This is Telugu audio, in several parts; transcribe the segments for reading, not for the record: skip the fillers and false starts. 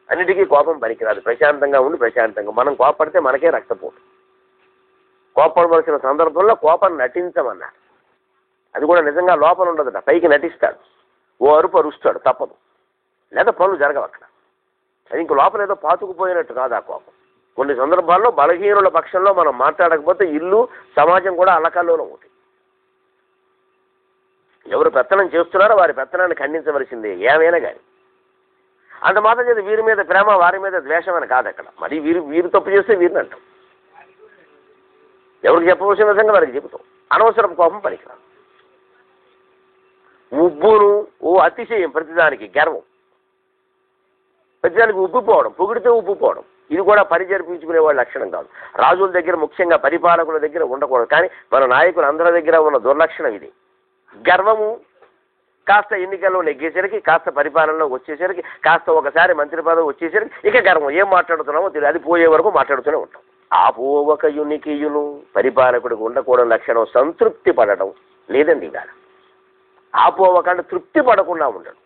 అన్నిటికీ కోపం పనికిరాదు. ప్రశాంతంగా ఉండి ప్రశాంతంగా. మనం కోపడితే మనకే రక్తపోటు. కోపడవలసిన సందర్భంలో కోపం నటించమన్నారు. అది కూడా నిజంగా లోపల ఉండదుట, పైకి నటిస్తాడు. ఓ అరుపు అరుస్తాడు, తప్పదు, లేదా పనులు జరగవు అక్కడ. అది ఇంక లోపల ఏదో పాతుకుపోయినట్టు కాదు ఆ కోపం. కొన్ని సందర్భాల్లో బలహీనుల పక్షంలో మనం మాట్లాడకపోతే ఇల్లు సమాజం కూడా అల్లకల్లోలం ఉంటుంది. ఎవరు పెత్తనం చేస్తున్నారో వారి పెత్తనాన్ని ఖండించవలసిందే ఏమైనా కానీ. అంత మాత్రం చేసి వీరి మీద ప్రేమ వారి మీద ద్వేషం అని కాదు అక్కడ. మరి వీరు తప్పు చేస్తే వీరిని అంటాం. ఎవరికి చెప్పవలసిన విధంగా వారికి చెబుతాం. అనవసరపు కోపం పనికిరాదు. ఉబ్బును ఓ అతిశయం, ప్రతిదానికి గర్వం, ప్రతిదానికి ఉబ్బిపోవడం, పొగిడితే ఉబ్బిపోవడం. ఇది కూడా పని జరిపించుకునే వాళ్ళ లక్షణం కాదు. రాజుల దగ్గర, ముఖ్యంగా పరిపాలకుల దగ్గర ఉండకూడదు. కానీ మన నాయకులు అందరి దగ్గర ఉన్న దుర్లక్షణం ఇది. గర్వము కాస్త ఎన్నికల్లో నెగ్గేసరికి, కాస్త పరిపాలనలోకి వచ్చేసరికి, కాస్త ఒకసారి మంత్రి పదవి వచ్చేసరికి ఇక గర్వం. ఏం మాట్లాడుతున్నామో తెలియదు, అది పోయే వరకు మాట్లాడుతూనే ఉంటాం. ఆ పోవక యునికియును పరిపాలకుడికి ఉండకూడని లక్షణం సంతృప్తి పడడం లేదండి. ఇవాళ ఆ పోవక అంటే తృప్తి పడకుండా ఉండడం.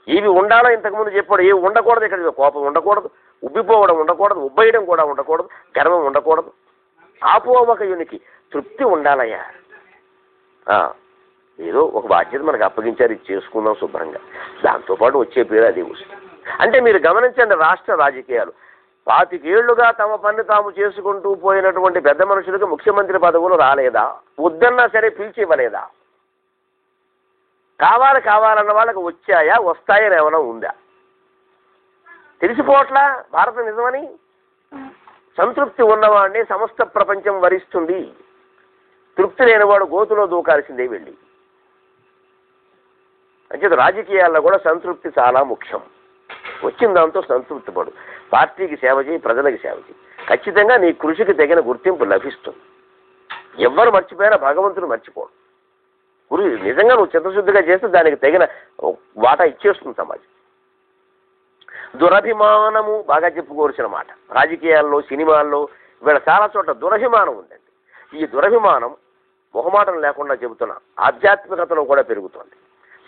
ఇవి ఉండాలో ఇంతకుముందు చెప్పాడు. ఏవి ఉండకూడదు ఇక్కడ. కోపం ఉండకూడదు, ఉబ్బిపోవడం ఉండకూడదు, ఉబ్బేయడం కూడా ఉండకూడదు, గర్వం ఉండకూడదు. ఆ పోవక యునికి తృప్తి ఉండాలయ్యా. ఏదో ఒక బాధ్యత మనకు అప్పగించారు, ఇది చేసుకుందాం శుభ్రంగా. దాంతోపాటు వచ్చే పేరు అది వస్తుంది. అంటే మీరు గమనించండి, రాష్ట్ర రాజకీయాలు 25 ఏళ్లుగా తమ పని తాము చేసుకుంటూ పోయినటువంటి పెద్ద మనుషులకు ముఖ్యమంత్రి పదవులు రాలేదా? వద్దన్నా సరే పిలిచి ఇవ్వలేదా? కావాలన్న వాళ్ళకి వచ్చాయా, వస్తాయని ఏమైనా ఉందా? తెలిసిపోవట్లా భారత నిజమని. సంతృప్తి ఉన్నవాడిని సమస్త ప్రపంచం వరిస్తుంది. తృప్తి లేనివాడు గోతులో దూకాల్సిందే వెళ్ళి. అంచేత రాజకీయాల్లో కూడా సంతృప్తి చాలా ముఖ్యం. వచ్చిన దాంతో సంతృప్తి పడు. పార్టీకి సేవ చేయి, ప్రజలకు సేవ చేయి. ఖచ్చితంగా నీ కృషికి తగిన గుర్తింపు లభిస్తుంది. ఎవ్వరు మర్చిపోయినా భగవంతుడు మర్చిపోడు. నిజంగా నువ్వు చిత్తశుద్ధిగా చేస్తే దానికి తగిన వాటా ఇచ్చేస్తుంది సమాజం. దురభిమానము బాగా చెప్పుకోవాల్సిన మాట. రాజకీయాల్లో, సినిమాల్లో వీళ్ళ చాలా చోట్ల దురభిమానం ఉందండి. ఈ దురభిమానం మొహమాటం లేకుండా చెబుతున్నా ఆధ్యాత్మికతలో కూడా పెరుగుతుంది.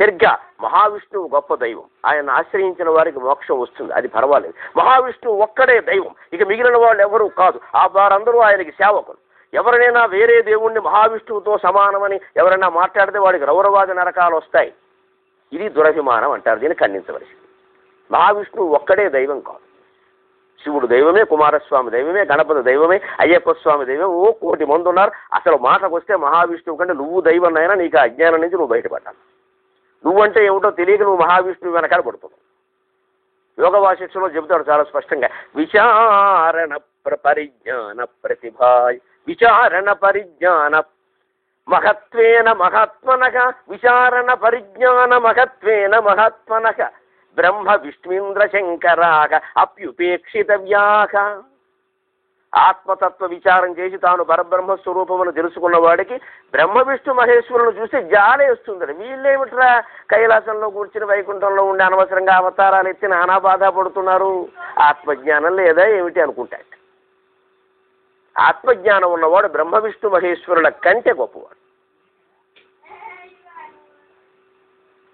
సరిగ్గా మహావిష్ణువు గొప్ప దైవం. ఆయన ఆశ్రయించిన వారికి మోక్షం వస్తుంది, అది పర్వాలేదు. మహావిష్ణువు ఒక్కడే దైవం, ఇక మిగిలిన వాళ్ళు ఎవరూ కాదు. వారందరూ ఆయనకి సేవకులు. ఎవరినైనా వేరే దేవుణ్ణి మహావిష్ణువుతో సమానమని ఎవరైనా మాట్లాడితే వాడికి రౌరవాద నరకాలు వస్తాయి. ఇది దురభిమానం అంటారు. దీన్ని ఖండించవలసింది. మహావిష్ణువు ఒక్కడే దైవం కాదు. శివుడు దైవమే, కుమారస్వామి దైవమే, గణపతి దైవమే, అయ్యప్ప స్వామి దైవం, ఓ 1,000,000 మంది ఉన్నారు. అసలు మాటకు వస్తే మహావిష్ణువు కంటే నువ్వు దైవం అయినా నీకు అజ్ఞానం నుంచి నువ్వు బయటపడ్డావు. నువ్వంటే ఏమిటో తెలియక నువ్వు మహావిష్ణువు వెనకాల పడుతున్నావు. యోగ వాసిష్ఠంలో చెబుతాడు చాలా స్పష్టంగా, విచారణ పరిజ్ఞాన ప్రతిభాయ్ విచారణ పరిజ్ఞాన మహత్వేన మహాత్మనః విచారణ పరిజ్ఞాన మహత్వేన మహాత్మనః బ్రహ్మ విష్ణుంద్ర శంకరాక అప్యుపేక్షితవ్యాక. ఆత్మతత్వ విచారం చేసి తాను పరబ్రహ్మ స్వరూపమును తెలుసుకున్న వాడికి బ్రహ్మ విష్ణు మహేశ్వరులను చూస్తే జాలే వస్తుంది. వీళ్ళేమిట్రా కైలాసంలో కూర్చుని వైకుంఠంలో ఉండి అనవసరంగా అవతారాలు ఎత్తి నానా బాధపడుతున్నారు, ఆత్మజ్ఞానం లేదా ఏమిటి అనుకుంటాడు. ఆత్మజ్ఞానం ఉన్నవాడు బ్రహ్మ విష్ణు మహేశ్వరుల కంటే గొప్పవాడు.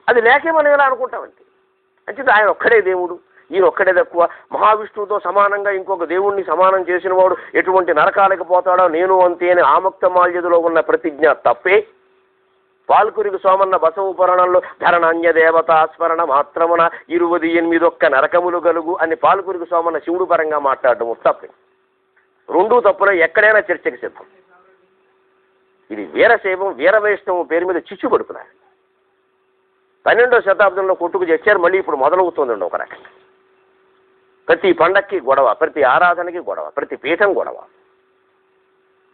అది లేకే మనం ఎలా అనుకుంటామంటే. అంటే ఆయన ఒక్కడే దేవుడు, ఈయన ఒక్కడే తక్కువ. మహావిష్ణువుతో సమానంగా ఇంకొక దేవుణ్ణి సమానం చేసిన వాడు ఎటువంటి నరకాలకు పోతాడో నేను అంతే అని ఆముక్తమాల్యదలో ఉన్న ప్రతిజ్ఞ తప్పే. పాల్కురికి సోమన్న బసవు పురాణంలో ధరణాన్య దేవతా స్మరణ మాత్రమున 28 నరకములు గలుగు అని పాల్కురికి సోమన్న శివుడు పరంగా మాట్లాడడం తప్పే. రెండూ తప్పులో ఎక్కడైనా చర్చకి సిద్ధం. ఇది వీరశైవం, వీరవైష్ణవం పేరు మీద చిచ్చు పడుతున్నారు. 12వ శతాబ్దంలో కొట్టుకు చేశారు, మళ్ళీ ఇప్పుడు మొదలవుతుందండి ఒక రకంగా. ప్రతి పండక్కి గొడవ, ప్రతి ఆరాధనకి గొడవ, ప్రతి పీఠం గొడవ.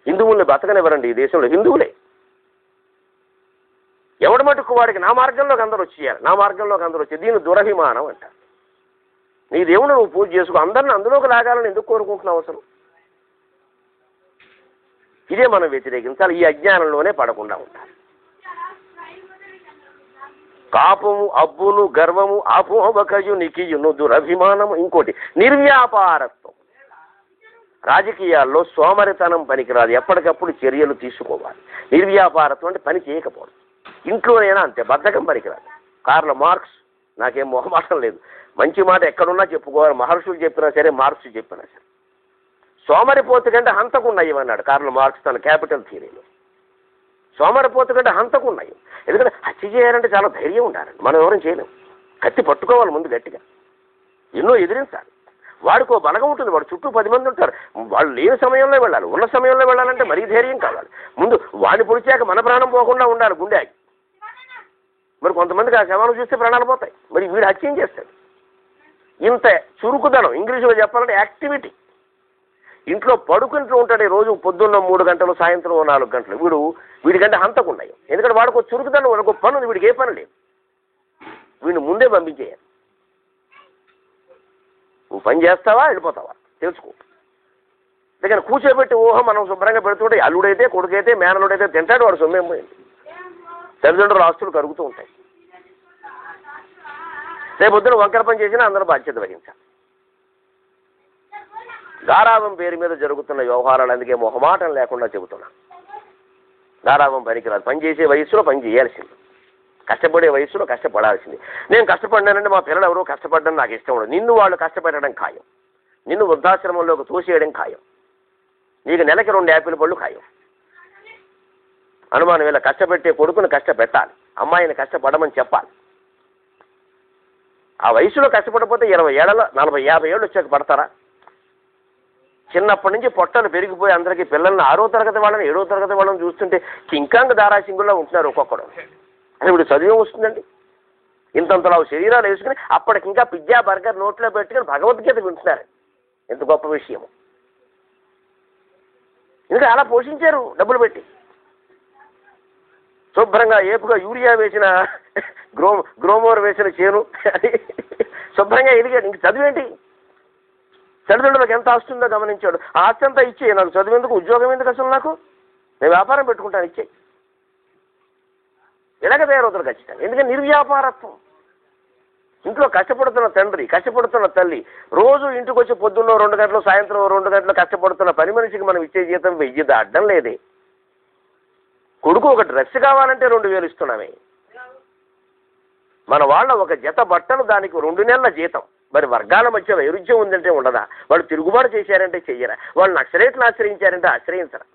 హిందువుల్ని బతకనివ్వరండి ఈ దేశంలో. హిందువులే ఎవడి మటుకు వాడికి నా మార్గంలోకి అందరూ వచ్చేయాలి, నా మార్గంలోకి అందరూ వచ్చి. దీన్ని దురభిమానం అంటారు. నీ దేవుడు నువ్వు పూజ చేసుకో, అందరిని అందులోకి లాగాలని ఎందుకు కోరుకుంటున్నావు అసలు? ఇదే మనం వ్యతిరేకించాలి. ఈ అజ్ఞానంలోనే పడకుండా ఉండాలి. కాపము, అబ్బును, గర్వము, అపోవకయు నికియును దురభిమానము. ఇంకోటి నిర్వ్యాపారత్వం. రాజకీయాల్లో సోమరితనం పనికిరాదు, ఎప్పటికప్పుడు చర్యలు తీసుకోవాలి. నిర్వ్యాపారత్వం అంటే పని చేయకపోవడం. ఇంట్లోనైనా అంతే, బద్ధకం పనికిరాదు. కార్ల్ మార్క్స్ నాకేం మొహమాటం లేదు. మంచి మాట ఎక్కడున్నా చెప్పుకోవాలి. మహర్షులు చెప్పినా సరే, మార్క్స్ చెప్పినా సరే. సోమరిపోతు కంటే హంతకున్నాయి అన్నాడు కార్ల్ మార్క్స్ తన క్యాపిటల్ థియరీలో. సోమరిపోతు కంటే హంతకున్నాయి. ఎందుకంటే హత్య చేయాలంటే చాలా ధైర్యం ఉండాలండి. మనం ఎవరైనా చేయలేం. కత్తి పట్టుకోవాలి ముందు గట్టిగా, ఎన్నో ఎదిరించాలి. వాడికి ఓ బలగం ఉంటుంది, వాడు చుట్టూ 10 మంది ఉంటారు. వాళ్ళు లేని సమయంలో వెళ్ళాలి, ఉన్న సమయంలో వెళ్ళాలంటే మరీ ధైర్యం కావాలి. ముందు వాడిని పొడిచాక మన ప్రాణం పోకుండా ఉండాలి గుండె ఆగి. మరి కొంతమందికి ఆ శవాలను చూస్తే ప్రాణాలు పోతాయి. మరి వీడు హత్యం చేస్తాడు. ఇంత చురుకుదనం, ఇంగ్లీషులో చెప్పాలంటే యాక్టివిటీ. ఇంట్లో పడుకుంటూ ఉంటాడు రోజు పొద్దున్న 3 గంటలు, సాయంత్రం 4 గంటలు. వీడికంటే హంతకున్నాయి. ఎందుకంటే వాడికి ఒక చురుకుదనం, వాడికి ఒక పని ఉంది, వీడికి ఏ పని లేదు. వీడిని ముందే పంపించేయాలి. నువ్వు పని చేస్తావా వెళ్ళిపోతావా తెలుసుకో. దగ్గర కూర్చోబెట్టి మనం శుభ్రంగా పెడుతుంటే అల్లుడైతే, కొడుకైతే, మేనలుడైతే తింటాడు, వాడు సొమ్మేం పోయింది. తల్లిదండ్రుల ఆస్తులు కరుగుతూ ఉంటాయి. రేపొద్దున వంకర పని చేసినా అందరూ బాధ్యత వహించాలి. గారాబం పేరు మీద జరుగుతున్న వ్యవహారాలు అందుకే మొహమాటం లేకుండా చెబుతున్నా. గారాబం పనికిరాదు. పని చేసే వయసులో పని చేయాల్సింది, కష్టపడే వయసులో కష్టపడాల్సింది. నేను కష్టపడ్డానంటే మా పిల్లలు ఎవరో కష్టపడడం నాకు ఇష్టం ఉండదు. నిన్ను వాళ్ళు కష్టపెట్టడం ఖాయం. నిన్ను వృద్ధాశ్రమంలోకి తోసేయడం ఖాయం. నీకు నెలకి 2 యాపిల్ పళ్ళు ఖాయం. అనుమానం వీళ్ళ కష్టపెట్టే కొడుకుని కష్టపెట్టాలి, అమ్మాయిని కష్టపడమని చెప్పాలి. ఆ వయసులో కష్టపడకపోతే 20 ఏళ్ళ 40, 50 ఏళ్ళు వచ్చాక పడతారా? చిన్నప్పటి నుంచి పొట్టలు పెరిగిపోయి అందరికీ పిల్లల్ని 6వ తరగతి వాళ్ళని 7వ తరగతి వాళ్ళని చూస్తుంటే కింకాంగ దారాసింగుల్లో ఉంటున్నారు ఒక్కొక్కడు. అని ఇప్పుడు చదివే వస్తుందండి. ఇంతంతలా శరీరాలు వేసుకుని అప్పటికి ఇంకా పిజ్జా బర్గర్ నోట్లో పెట్టుకుని భగవద్గీత వింటున్నారు. ఎంత గొప్ప విషయము. ఇంకా అలా పోషించారు డబ్బులు పెట్టి. శుభ్రంగా ఏపుగా యూరియా వేసిన గ్రోమోర్ వేసిన చేను అని శుభ్రంగా ఎదిగాడు. ఇంక చదివేంటి? తల్లిదండ్రులకు ఎంత ఆస్తి ఉందో గమనించాడు. ఆ ఆస్తి అంతా ఇచ్చే, నాకు చదివేందుకు, ఉద్యోగం ఎందుకు, అసలు నాకు నేను వ్యాపారం పెట్టుకుంటాను, ఇచ్చే. ఇలాగ తయారవుతారు ఖచ్చితంగా. ఎందుకంటే నిర్వ్యాపారత్వం. ఇంట్లో కష్టపడుతున్న తండ్రి, కష్టపడుతున్న తల్లి, రోజు ఇంటికి వచ్చి పొద్దున్న 2 గంటలు, సాయంత్రం 2 గంటలు కష్టపడుతున్న పని మనిషికి మనం ఇచ్చే జీతం 1000 దాటడం లేదే. కొడుకు ఒక డ్రెస్ కావాలంటే 2000 ఇస్తున్నామే. మన వాళ్ళ ఒక జత బట్టలు దానికి 2 నెలల జీతం. మరి వర్గాల మధ్య వైరుధ్యం ఉందంటే ఉండదా? వాళ్ళు తిరుగుబాటు చేశారంటే చెయ్యరా? వాళ్ళు నక్సలైట్లు ఆశ్రయించారంటే ఆశ్రయించరా?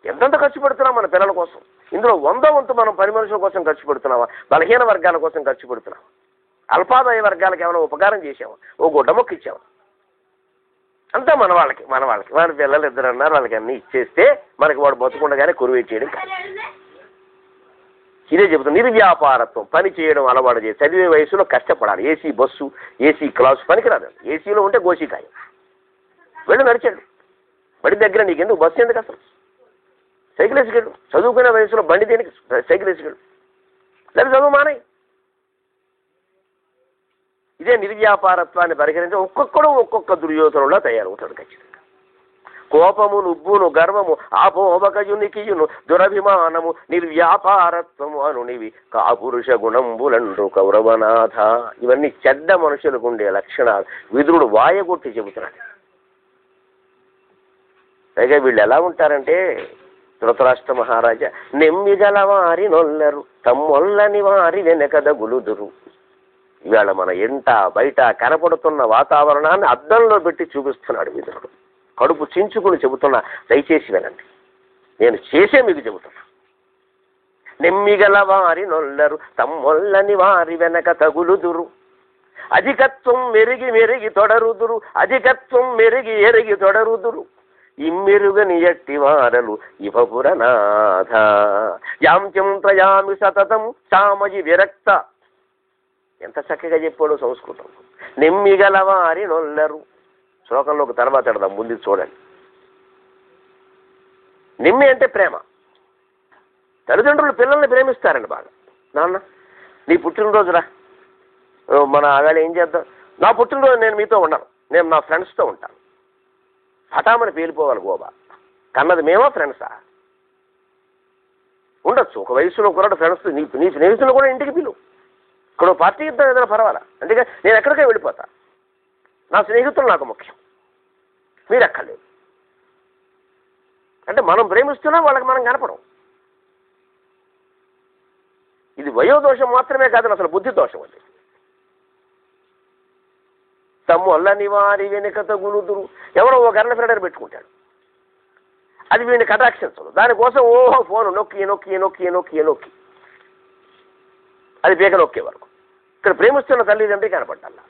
ఎంతంత ఖర్చు పెడుతున్నాం మన పిల్లల కోసం? ఇందులో 100 వంతు మనం పని మనుషుల కోసం ఖర్చు పెడుతున్నావా? బలహీన వర్గాల కోసం ఖర్చు పెడుతున్నావా? అల్పాదాయ వర్గాలకు ఏమైనా ఉపకారం చేసావా? ఓ గుడ్డ మొక్క ఇచ్చావా? అంతా మన వాళ్ళకి మన పిల్లలు 2 అన్నారు, వాళ్ళకి అన్నీ ఇచ్చేస్తే మనకి వాడు బతుకుండగానే కురువెట్టేయడం కాదు. ఇదే చెబుతుంది. నిర్వ్యాపారత్వం. పని చేయడం అలవాటు చేసి చదివే వయసులో కష్టపడాలి. ఏసీ బస్సు, ఏసీ క్లాసు పనికిరాదు. ఏసీలో ఉంటే గోసికాయ. వెళ్ళి నడిచాడు. బడి దగ్గర నీకెందుకు బస్సు ఎందుకు అసలు? సైకిల్ వేసుకెళ్ళు. చదువుకునే వయసులో బండి దేనికి? సైకిల్ వేసుకెళ్ళు. లేదా చదువు మానే. ఇదే నిర్వ్యాపారత్వాన్ని పరిహరించి ఒక్కొక్కడు ఒక్కొక్క దుర్యోధనులా తయారవుతాడు ఖచ్చితంగా. కోపము, నుబ్బును, గర్వము, ఆపోవకయునికియును, దురభిమానము, నిర్వ్యాపారత్వము అనునివి కాపురుష గుణంబులండు కౌరవనాథ. ఇవన్నీ చెడ్డ మనుషులకు ఉండే లక్షణాలు. విదురుడు వాయగొట్టి చెబుతున్నాడు. పైగా వీళ్ళు ఎలా ఉంటారంటే, ధృతరాష్ట్ర మహారాజా, నెమ్మిగల వారి నొల్లరు తమ్మొల్లని వారి వెనకదగులుదురు. ఇవాళ మన ఇంట బయట కనపడుతున్న వాతావరణాన్ని అద్దంలో పెట్టి చూపిస్తున్నాడు విదురుడు. కడుపు చించుకుని చెబుతున్నా, దయచేసి వినండి, నేను చేసే మీకు చెబుతున్నా. నెమ్మిగల వారి నొల్లరు తమ్మొల్లని వారి వెనక తగులుదురు, అధికత్వం మెరిగి తొడరుదురు, అధికత్వం మెరిగి తొడరుదురు, ఇమ్మెరుగని ఎట్టి వారలు ఇవపురనాథ. యాంత్యం త్రయామి సతతం సామయి విరక్త. ఎంత చక్కగా చెప్పాడు సంస్కృతం. నెమ్మిగల వారి నొల్లరు. శ్లోకంలోకి తర్వాత ఎడదాం, ముందు చూడండి. నిమ్మి అంటే ప్రేమ. తల్లిదండ్రులు పిల్లల్ని ప్రేమిస్తారండి బాగా. నాన్న నీ పుట్టినరోజురా, మన ఆవేళ ఏం చేద్దాం? నా పుట్టినరోజు నేను మీతో ఉండను, నేను నా ఫ్రెండ్స్తో ఉంటాను. హఠామని పేలిపోవాలి గోబా. కన్నది మేమా ఫ్రెండ్సా? ఉండొచ్చు ఒక వయసులో కూడా ఫ్రెండ్స్. నీ స్నేహితులు కూడా ఇంటికి పిలువు. ఇక్కడ పార్టీ ఇద్దాం ఏదైనా పర్వాలా. అందుకే నేను ఎక్కడికే వెళ్ళిపోతా. నా స్నేహితులు నాకు ముఖ్యం, మీరు ఎక్కర్లేదు. అంటే మనం ప్రేమిస్తున్నా వాళ్ళకి మనం కనపడం. ఇది వయోదోషం మాత్రమే కాదు, అసలు బుద్ధి దోషం అది. తమ్ముళ్ళని వారి వెనుకత గురుదురు, ఎవరో ఒక గర్ల్ ఫ్రెండ్ పెట్టుకుంటాడు, అది వీడిని కటాక్షించదు, దానికోసం ఓహో ఫోన్ నొక్కి నొక్కి నొక్కి నొక్కి నొక్కి అది పీక నొక్కే వరకు. ఇక్కడ ప్రేమిస్తున్న తల్లిదండ్రి కనపడ్డల్లా.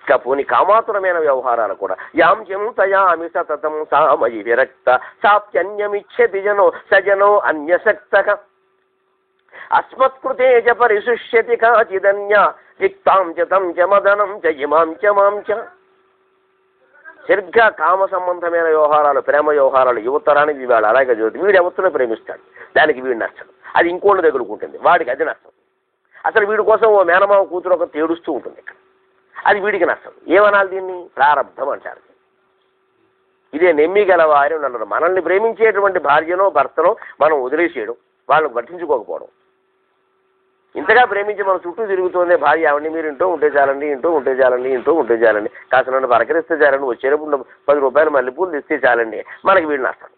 ఇక పోని కామాతురమైన వ్యవహారాలు కూడా యాంజం తయామి సతతం సామయి విరక్త సాప్యన్యమిచ్చతి జనో సజనో అన్యశక్తక అస్మత్కృతే చ పరిశుష్యతి కాచిదన్య రిక్తాం చ తం చ మదనం చ ఇమాం చ మాం చ. సరిగ్గా కామ సంబంధమైన వ్యవహారాలు, ప్రేమ వ్యవహారాలు యువతరానికి వీడు అలాగే చదువుతుంది. వీడు ఎవరితోనే ప్రేమిస్తాడు, దానికి వీడు నచ్చడు, అది ఇంకోటి దగ్గరుకుంటుంది, వాడికి అది నష్టం. అసలు వీడి కోసం ఓ మేనమావ కూతురు ఒక తేడుస్తూ ఉంటుంది ఇక్కడ, అది వీడికి నష్టం. ఏమనాలి దీన్ని? ప్రారంధం అంటారు. ఇదే నెమ్మిగలవారి అన్నారు. మనల్ని ప్రేమించేటువంటి భార్యనో భర్తనో మనం వదిలేసేయడం, వాళ్ళని పట్టించుకోకపోవడం. ఇంతగా ప్రేమించి మన చుట్టూ తిరుగుతోందే భార్య, ఆవిడని మీరు ఇంటూ ఉంటే చాలండి, ఇంటూ ఉంటే చాలండి, ఇంటూ ఉంటే చాలండి, కాస్త నన్ను పలకరిస్తే చాలండి, వచ్చేటప్పుడు 10 రూపాయలు మల్లెపూలు తెస్తే చాలండి, మనకి వీళ్ళు నష్టం.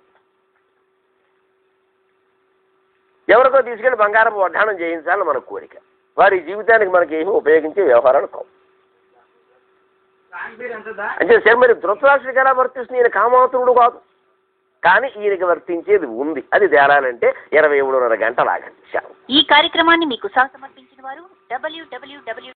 ఎవరికో తీసుకెళ్లి బంగారం వడ్డాణం చేయించాలని మన కోరిక. వారి జీవితానికి మనకి ఏమీ ఉపయోగించే వ్యవహారాలు కావు. అంటే సరే, మరి ధృతరాష్ట్రుడికి ఎలా వర్తిస్తుంది? ఈయన కామాతురుడు కాదు, కానీ ఈయనకి వర్తించేది ఉంది. అది తేలాలంటే 23:30 గంటలు ఆగండి. ఈ కార్యక్రమాన్ని మీకు సమర్పించిన వారు www